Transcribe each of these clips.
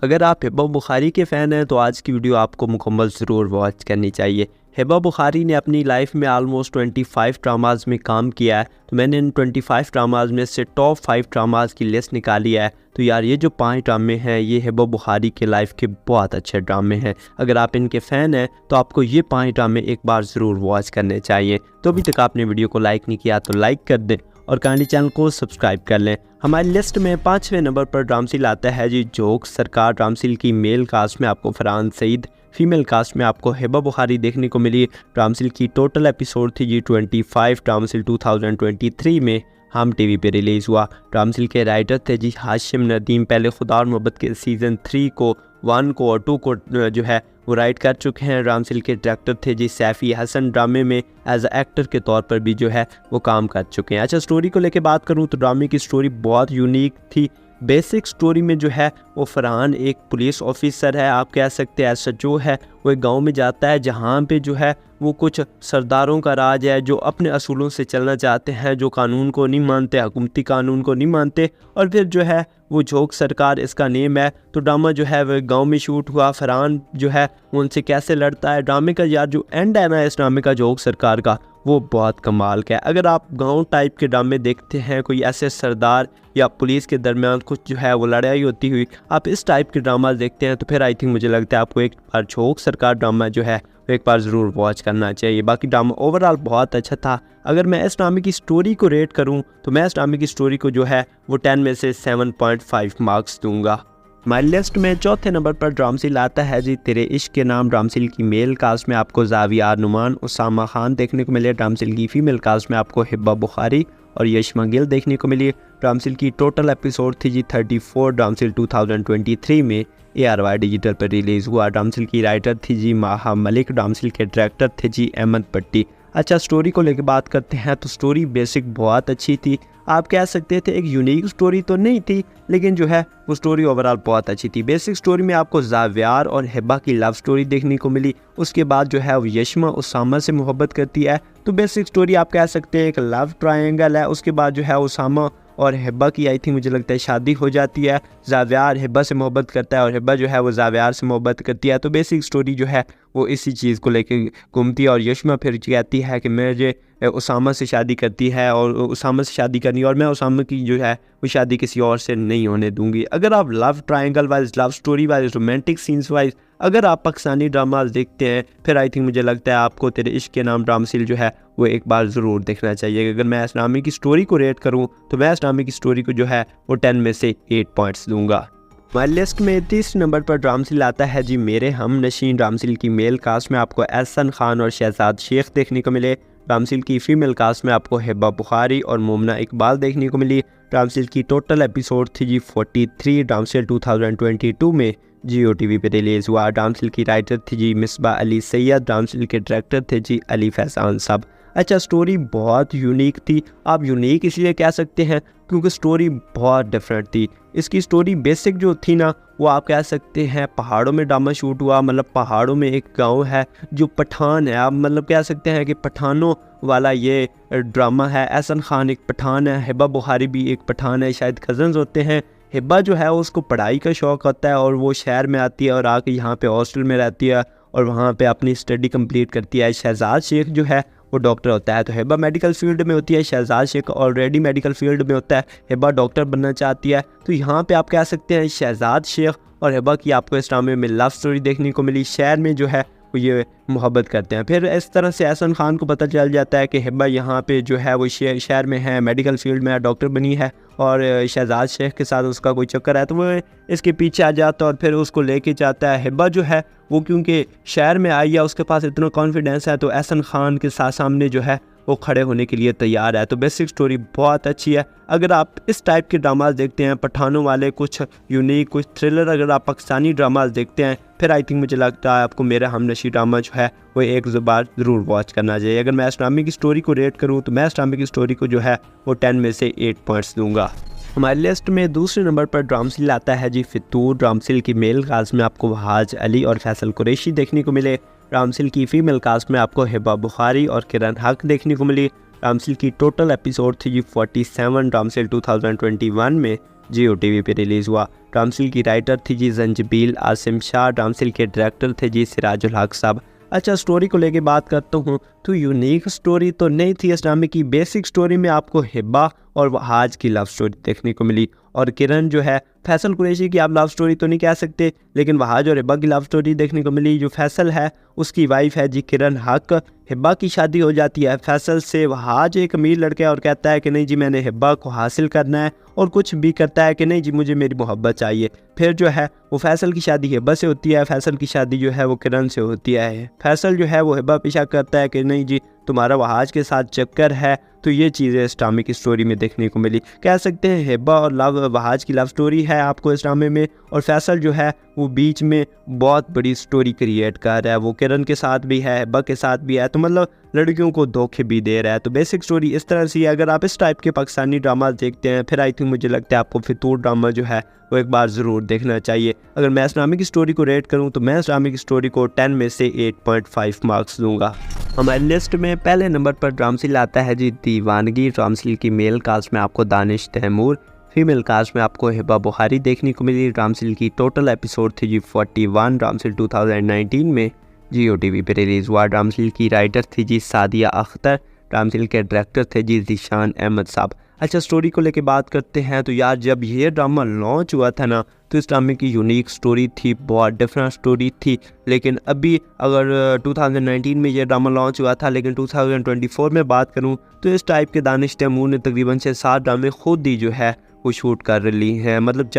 अगर आप हिबा बुखारी के फ़ैन हैं तो आज की वीडियो आपको मुकम्मल ज़रूर वॉच करनी चाहिए। हिबा बुखारी ने अपनी लाइफ में आलमोस्ट 25 ड्रामाज़ में काम किया है, तो मैंने इन 25 ड्रामाज़ में से टॉप 5 ड्रामाज़ की लिस्ट निकाली है। तो यार ये जो 5 ड्रामे हैं ये हिबा बुखारी के लाइफ के बहुत अच्छे ड्रामे हैं। अगर आप इनके फ़ैन हैं तो आपको ये 5 ड्रामे एक बार ज़रूर वॉच करने चाहिए। तो अभी तक आपने वीडियो को लाइक नहीं किया तो लाइक कर दें और काइंडली चैनल को सब्सक्राइब कर लें। हमारी लिस्ट में 5वें नंबर पर ड्रामसिल आता है जी जोक सरकार। ड्रामसिल की मेल कास्ट में आपको फरहान सईद, फीमेल कास्ट में आपको हिबा बुखारी देखने को मिली। ड्रामसिल की टोटल एपिसोड थी जी 25। ड्रामसिल 2023 में हम टीवी पे रिलीज़ हुआ। ड्रामसिल के राइटर थे जी हाशिम नदीम। पहले खुदा और मोहब्बत के सीज़न 3 को, 1 को और 2 को जो है वो राइट कर चुके हैं। ड्रामसिल के डायरेक्टर थे जी सैफ़ी हसन। ड्रामे में एज अ एक्टर के तौर पर भी जो है वो काम कर चुके हैं। अच्छा, स्टोरी को लेके बात करूँ तो ड्रामे की स्टोरी बहुत यूनिक थी। बेसिक स्टोरी में जो है वो फरहान एक पुलिस ऑफिसर है, आप कह सकते हैं एसएचओ है। वो एक गांव में जाता है जहां पे जो है वो कुछ सरदारों का राज है जो अपने असूलों से चलना चाहते हैं, जो कानून को नहीं मानते, हुकूमती कानून को नहीं मानते। और फिर जो है वो जोक सरकार इसका नेम है। तो ड्रामा जो है वो गांव में शूट हुआ। फरहान जो है उनसे कैसे लड़ता है। ड्रामे का यार जो एंड है ना इस ड्रामे का जोक सरकार का, वो बहुत कमाल का है। अगर आप गांव टाइप के ड्रामे देखते हैं, कोई ऐसे सरदार या पुलिस के दरमियान कुछ जो है वो लड़ाई होती हुई आप इस टाइप के ड्रामा देखते हैं तो फिर आई थिंक मुझे लगता है आपको एक बार जोक सरकार ड्रामा जो है वो एक बार ज़रूर वॉच करना चाहिए। बाकी ड्रामा ओवरऑल बहुत अच्छा था। अगर मैं इस ड्रामे की स्टोरी को रेट करूं तो मैं इस ड्रामे की स्टोरी को जो है वो 10 में से 7.5 मार्क्स दूंगा। हमारी लिस्ट में चौथे नंबर पर ड्रामसिल आता है जी तेरे इश्क के नाम। ड्रामसिल की मेल कास्ट में आपको ज़ाविया नुमान, उसामा खान देखने को मिले। ड्रामसिल की फीमेल कास्ट में आपको हिबा बुखारी और यशमा गिल देखने को मिली। ड्रामसिल की टोटल एपिसोड थी जी 34। ड्रामसिल 2023 में ARY डिजिटल पर रिलीज़ हुआ। ड्रामसिल की राइटर थी जी माहा मलिक। ड्रामसिल के डायरेक्टर थे जी अहमद पट्टी। अच्छा, स्टोरी को लेकर बात करते हैं तो स्टोरी बेसिक बहुत अच्छी थी। आप कह सकते थे एक यूनिक स्टोरी तो नहीं थी, लेकिन जो है वो स्टोरी ओवरऑल बहुत अच्छी थी। बेसिक स्टोरी में आपको ज़ावियार और हिबा की लव स्टोरी देखने को मिली। उसके बाद जो है वो यशमा उसामा से मोहब्बत करती है। तो बेसिक स्टोरी आप कह सकते हैं एक लव ट्रायंगल है। उसके बाद जो है उसामा और हिबा की आई थिंक मुझे लगता है शादी हो जाती है। ज़ावियार हिबा से मोहब्बत करता है और हिबा जो है वो ज़ावियार से मोहब्बत करती है। तो बेसिक स्टोरी जो है वो इसी चीज़ को लेके घूमती है। और यशमा फिर कहती है कि मुझे उसामा से शादी करती है और उसामा से शादी करनी है और मैं उसामा की जो है वो शादी किसी और से नहीं होने दूंगी। अगर आप love triangle wise, love story wise, romantic scenes wise अगर आप पाकिस्तानी ड्रामाज देखते हैं फिर आई थिंक मुझे लगता है आपको तेरे इश्क के नाम ड्रामसिल जो है वो एक बार ज़रूर देखना चाहिए। अगर मैं इस ड्रामे की स्टोरी को रेट करूँ तो मैं इस ड्रामे की स्टोरी को जो है वो 10 में से 8 पॉइंट्स दूंगा। हमारी लिस्ट में 30 नंबर पर ड्रामसिल आता है जी मेरे हम नशीन। ड्रामसिल की मेल कास्ट में आपको एहसन खान और शहजाद शेख देखने को मिले। ड्रामसिल की फीमेल कास्ट में आपको हिबा बुखारी और मोमना इकबाल देखने को मिली। ड्रामसिल की टोटल एपिसोड थी जी 43। ड्रामसिल 2022 में जियो टीवी पे रिलीज़ हुआ। ड्रामसिल की राइटर थी जी मिसबा अली सैयद। ड्रामसिल के डायरेक्टर थे जी अली फैजान साहब। अच्छा, स्टोरी बहुत यूनिक थी। आप यूनिक इसलिए कह सकते हैं क्योंकि स्टोरी बहुत डिफरेंट थी। इसकी स्टोरी बेसिक जो थी ना वो आप कह सकते हैं पहाड़ों में ड्रामा शूट हुआ। मतलब पहाड़ों में एक गांव है जो पठान है। आप मतलब कह सकते हैं कि पठानों वाला ये ड्रामा है। एहसन खान एक पठान है, हिबा बुखारी भी एक पठान है, शायद कज़न्स होते हैं। हिबा जो है उसको पढ़ाई का शौक़ होता है और वो शहर में आती है और आके यहाँ पे हॉस्टल में रहती है और वहाँ पे अपनी स्टडी कंप्लीट करती है। शहजाद शेख जो है वो डॉक्टर होता है। तो हिबा मेडिकल फील्ड में होती है, Shahzad Sheikh already medical field में होता है। हिबा डॉक्टर बनना चाहती है। तो यहाँ पे आप कह सकते हैं शहजाद शेख और हिबा की आपको इस ड्रामे में लव स्टोरी देखने को मिली। शहर में जो है वो ये मोहब्बत करते हैं। फिर इस तरह से एहसन खान को पता चल जाता है कि हिबा यहाँ पे जो है वो शहर में है, मेडिकल फील्ड में है, डॉक्टर बनी है और शहजाद शेख के साथ उसका कोई चक्कर है। तो वो इसके पीछे आ जाता है और फिर उसको लेके जाता है। हिबा जो है वो क्योंकि शहर में आई है उसके पास इतना कॉन्फिडेंस है तो एहसन खान के सामने जो है वो खड़े होने के लिए तैयार है। तो बेसिक स्टोरी बहुत अच्छी है। अगर आप इस टाइप के ड्रामाज देखते हैं, पठानों वाले, कुछ यूनिक, कुछ थ्रिलर, अगर आप पाकिस्तानी ड्रामाज देखते हैं फिर आई थिंक मुझे लगता है आपको मेरा हमनशी ड्रामा जो है वो एक बार ज़रूर वॉच करना चाहिए। अगर मैं इस ड्रामे की स्टोरी को रेट करूँ तो मैं इस ड्रामे की स्टोरी को जो है वो 10 में से 8 पॉइंट्स दूंगा। हमारी लिस्ट में दूसरे नंबर पर ड्रामसिल आता है जी फितूर। ड्रामसिल की मेल कास्ट में आपको वहाज अली और फैसल कुरैशी देखने को मिले। ड्रामसिल की फीमेल कास्ट में आपको हिबा बुखारी और किरण हक देखने को मिली। ड्रामसिल की टोटल एपिसोड थी जी 47। ड्रामसिल 2021 में जियो टीवी पे रिलीज़ हुआ। ड्रामा सीरीज़ की राइटर थी जी जंजीबील आसिम शाह, ड्रामा सीरीज़ के डायरेक्टर थे जी सिराजुल हक साहब। अच्छा, स्टोरी को लेके बात करता हूँ तो यूनिक स्टोरी तो नहीं थी इस ड्रामे की। बेसिक स्टोरी में आपको हिब्बा और वहाज की लव स्टोरी देखने को मिली, और किरण जो है फैसल कुरैशी की आप लव स्टोरी तो नहीं कह सकते, लेकिन वहाज और हिब्बा की लव स्टोरी देखने को मिली। जो फैसल है उसकी वाइफ है जी किरण हक। हिब्बा की शादी हो जाती है फैसल से। वहाज एक अमीर लड़का है और कहता है कि नहीं जी मैंने हिब्बा को हासिल करना है, और कुछ भी करता है कि नहीं जी मुझे मेरी मोहब्बत चाहिए। फिर जो है वो फैसल की शादी हिब्बा से होती है, फैसल की शादी जो है वो किरण से होती है। फैसल जो है वो हिब्बा पीछा करता है कि नहीं जी तुम्हारा वहाज के साथ चक्कर है। तो ये चीज़ें इस ड्रामे की स्टोरी में देखने को मिली। कह सकते हैं हिब्बा और वहाज की लव स्टोरी है आपको इस ड्रामे में, और फैसल जो है वो बीच में बहुत बड़ी स्टोरी क्रिएट कर रहा है। वो किरण के साथ भी है, हिब्बा के साथ भी है, तो मतलब लड़कियों को धोखे भी दे रहा है। तो बेसिक स्टोरी इस तरह से। अगर आप इस टाइप के पाकिस्तानी ड्रामा देखते हैं फिर आई थिंक मुझे लगता है आपको फितूर ड्रामा जो है वो एक बार ज़रूर देखना चाहिए। अगर मैं इस ड्रामे की स्टोरी को रेट करूँ तो मैं इस ड्रामे की स्टोरी को 10 में से 8.5 मार्क्स दूंगा। हमारी लिस्ट में पहले नंबर पर ड्रामा सीरीज़ आता है जी दीवानगी। ड्रामा सीरीज़ की मेल कास्ट में आपको दानिश तैमूर, फीमेल कास्ट में आपको हिबा बुखारी देखने को मिली। ड्रामा सीरीज़ की टोटल एपिसोड थी जी 41। ड्रामा सीरीज़ 2019 में जियो टीवी पे रिलीज़ हुआ। ड्रामा सीरीज़ की राइटर थी जी सादिया अख्तर, ड्रामा सीरीज़ के डायरेक्टर थे जी ज़ीशान अहमद साहब। अच्छा, स्टोरी को लेके बात करते हैं तो यार जब ये ड्रामा लॉन्च हुआ था ना तो इस ड्रामे की यूनिक स्टोरी थी, बहुत डिफरेंट स्टोरी थी। लेकिन अभी अगर 2019 में ये ड्रामा लॉन्च हुआ था, लेकिन 2024 में बात करूं तो इस टाइप के दानिश तैमूर ने तकरीबन 6-7 ड्रामे खुद ही जो है वो शूट कर ली हैं। मतलब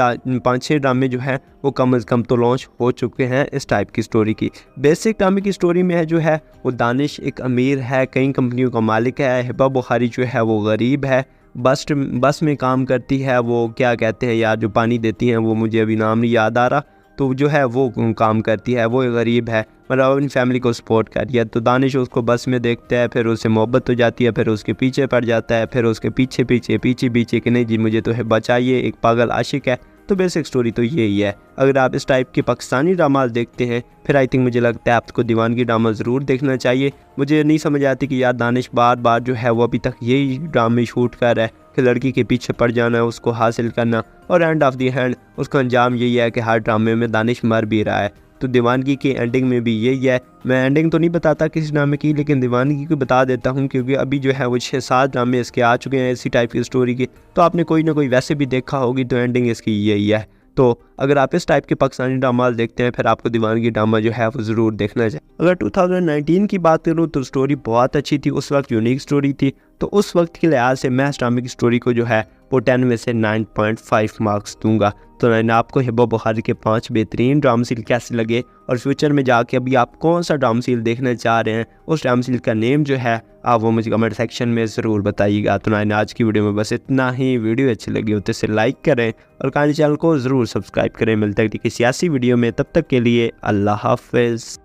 5-6 ड्रामे जो हैं वो कम से कम तो लॉन्च हो चुके हैं इस टाइप की स्टोरी की। बेसिक ड्रामे की स्टोरी में है जो है वो दानिश एक अमीर है, कई कंपनियों का मालिक है। हिबा बुखारी जो है वो गरीब है, बस में काम करती है। वो क्या कहते हैं यार जो पानी देती हैं, वो मुझे अभी नाम नहीं याद आ रहा, तो जो है वो काम करती है। वो गरीब है, मतलब अपनी फैमिली को सपोर्ट कर रही है। तो दानिश उसको बस में देखता है, फिर उससे मोहब्बत हो जाती है, फिर उसके पीछे पड़ जाता है, फिर उसके पीछे कि नहीं जी मुझे तो हिब्बा चाहिए, एक पागल आशिक है। तो बेसिक स्टोरी तो यही है। अगर आप इस टाइप के पाकिस्तानी ड्रामा देखते हैं फिर आई थिंक मुझे लगता है आपको दीवानगी ड्रामा ज़रूर देखना चाहिए। मुझे नहीं समझ आती कि यार दानिश बार जो है वो अभी तक यही ड्रामे शूट कर रहा है कि लड़की के पीछे पड़ जाना, उसको हासिल करना, और एंड ऑफ दी हैंड उसका अंजाम यही है कि हर ड्रामे में दानिश मर भी रहा है। तो दीवानगी की एंडिंग में भी यही है। मैं एंडिंग तो नहीं बताता किसी ड्रामे की, लेकिन दीवानगी को बता देता हूँ क्योंकि अभी जो है वो 6-7 ड्रामे इसके आ चुके हैं इसी टाइप की स्टोरी के। तो आपने कोई ना कोई वैसे भी देखा होगी, तो एंडिंग इसकी यही है। तो अगर आप इस टाइप के पाकिस्तानी ड्रामा देखते हैं फिर आपको दीवानगी ड्रामा जो है वो ज़रूर देखना चाहिए। अगर 2019 की बात करूँ तो स्टोरी बहुत अच्छी थी, उस वक्त यूनिक स्टोरी थी। तो उस वक्त के लिहाज से मैं इस ड्रामे की स्टोरी को जो है वो 10 में से 9.5 मार्क्स दूंगा। तो मैंने आपको हिबा बुखारी के 5 बेहतरीन ड्रामा सीरीज़ कैसे लगे, और फ्यूचर में जाके अभी आप कौन सा ड्रामा सीरीज़ देखना चाह रहे हैं, उस ड्रामा सीरीज़ का नेम जो है आप वो मुझे कमेंट सेक्शन में ज़रूर बताइएगा। तो मैंने आज की वीडियो में बस इतना ही। वीडियो अच्छी लगी हो तो इसे लाइक करें और कहानी चैनल को ज़रूर सब्सक्राइब करें। मिलते हैं किसी ऐसी वीडियो में, तब तक के लिए अल्लाह हाफ़िज़।